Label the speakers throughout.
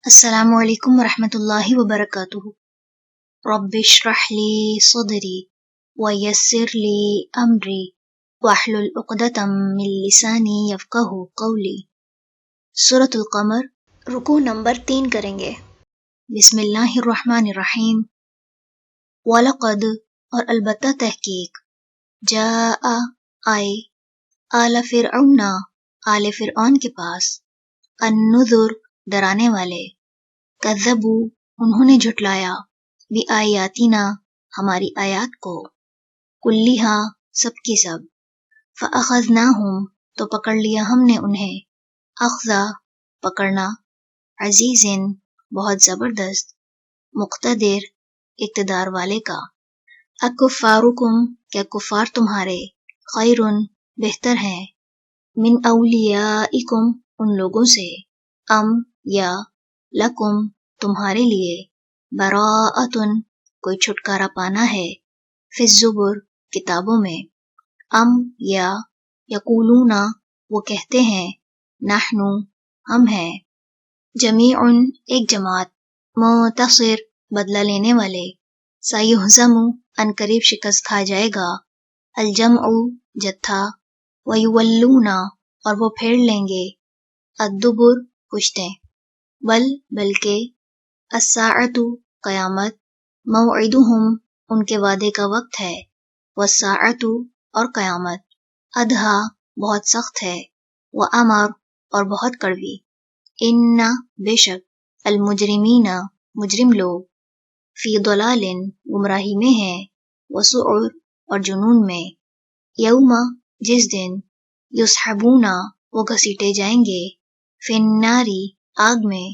Speaker 1: السلام علیکم ورحمۃ اللہ وبرکاتہ۔ رب اشرح لی صدری ویسر لی امری واحلل عقدۃ من لسانی یفقہوا قولی۔ سورۃ القمر، رکوع نمبر 3 کریں گے۔ بسم اللہ الرحمن الرحیم۔ وَلَقَدْ اور البتہ تحقیق، جاء آئے، آل فرعون آل فرعون کے پاس، النذر ڈرانے والے، کذبوا انہوں نے جھٹلایا، بآیاتنا ہماری آیات کو، کلھا سب کی سب، فأخذناہم تو پکڑ لیا ہم نے انہیں، اخذا پکڑنا، عزیز بہت زبردست، مقتدر اقتدار والے کا۔ اکفارکم کیا کفار تمہارے، خیر بہتر ہیں، من اولیائکم ان لوگوں سے، ام یا لکم تمہارے لیے، براءۃن کوئی چھٹکارا پانا ہے، فی الزبر کتابوں میں، ام یا یقولون وہ کہتے ہیں، نحن ہم ہیں، جمیع ایک جماعت، منتصر بدلہ لینے والے، سیہزم عنقریب شکست کھا جائے گا، الجمع جتھا، ویولون اور وہ پھیر لیں گے، الدبر پشتیں، بلکہ الساعۃ قیامت، موعدہم ان کے وعدے کا وقت ہے، والساعۃ اور قیامت، ادھا بہت سخت ہے، وامر اور بہت کڑوی، ان بے شک، المجرمین مجرم لوگ، فی ضلال گمراہی میں ہیں، وسعر اور جنون میں، یوم جس دن، یسحبون وہ گھسیٹے جائیں گے، فی النار آگ میں،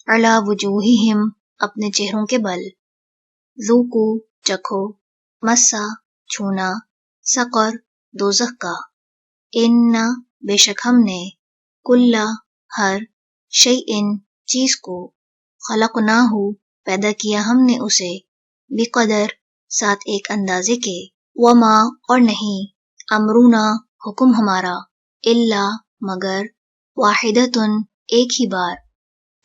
Speaker 1: علی وجوہہم اپنے چہروں کے بل، ذوقوا چکھو، مسا چھونا، سقر دوزخ کا، ان بے شک ہم نے، کل ہر شیء چیز کو، خلقناہ پیدا کیا ہم نے اسے، بقدر ساتھ ایک اندازے کے، وما اور نہیں، امرنا حکم ہمارا، الا مگر، واحدۃ ایک ہی بار،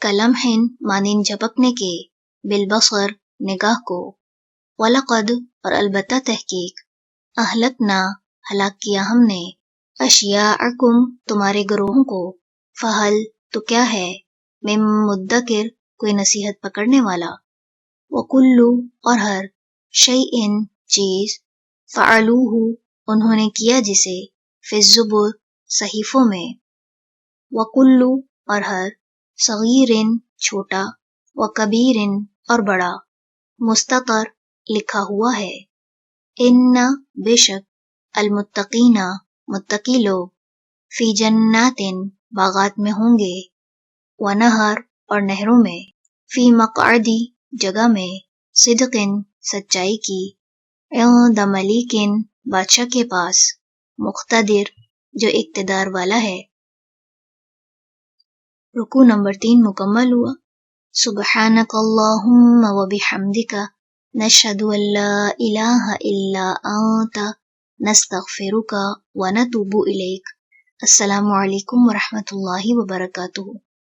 Speaker 1: کلمح مانند جھپکنے کے، بالبصر نگاہ کو، وَلَقَدْ اور البتہ تحقیق، اہلکنا ہلاک کیا ہم نے، اشیاءکم تمہارے گروہوں کو، فہل تو کیا ہے، من مدکر کوئی نصیحت پکڑنے والا، وکل اور ہر شیء چیز، فعلوہ انہوں نے کیا جسے، فی الزبر صحیفوں میں، وکل اور ہر صغیر چھوٹا، وکبیر اور بڑا، مستطر لکھا ہوا ہے، ان بے شک، المتقین متقی لوگ، فی جنات باغات میں ہوں گے، ونہر اور نہروں میں، فی مقعد جگہ میں، صدق سچائی کی، عند ملیک بادشاہ کے پاس، مقتدر جو اقتدار والا ہے۔ رکوع نمبر 3 مکمل ہوا۔ سبحانک اللہم وبحمدک، نشہد ان لا الہ الا انت، نستغفرک ونتوب الیک۔ السلام علیکم ورحمۃ اللہ وبرکاتہ۔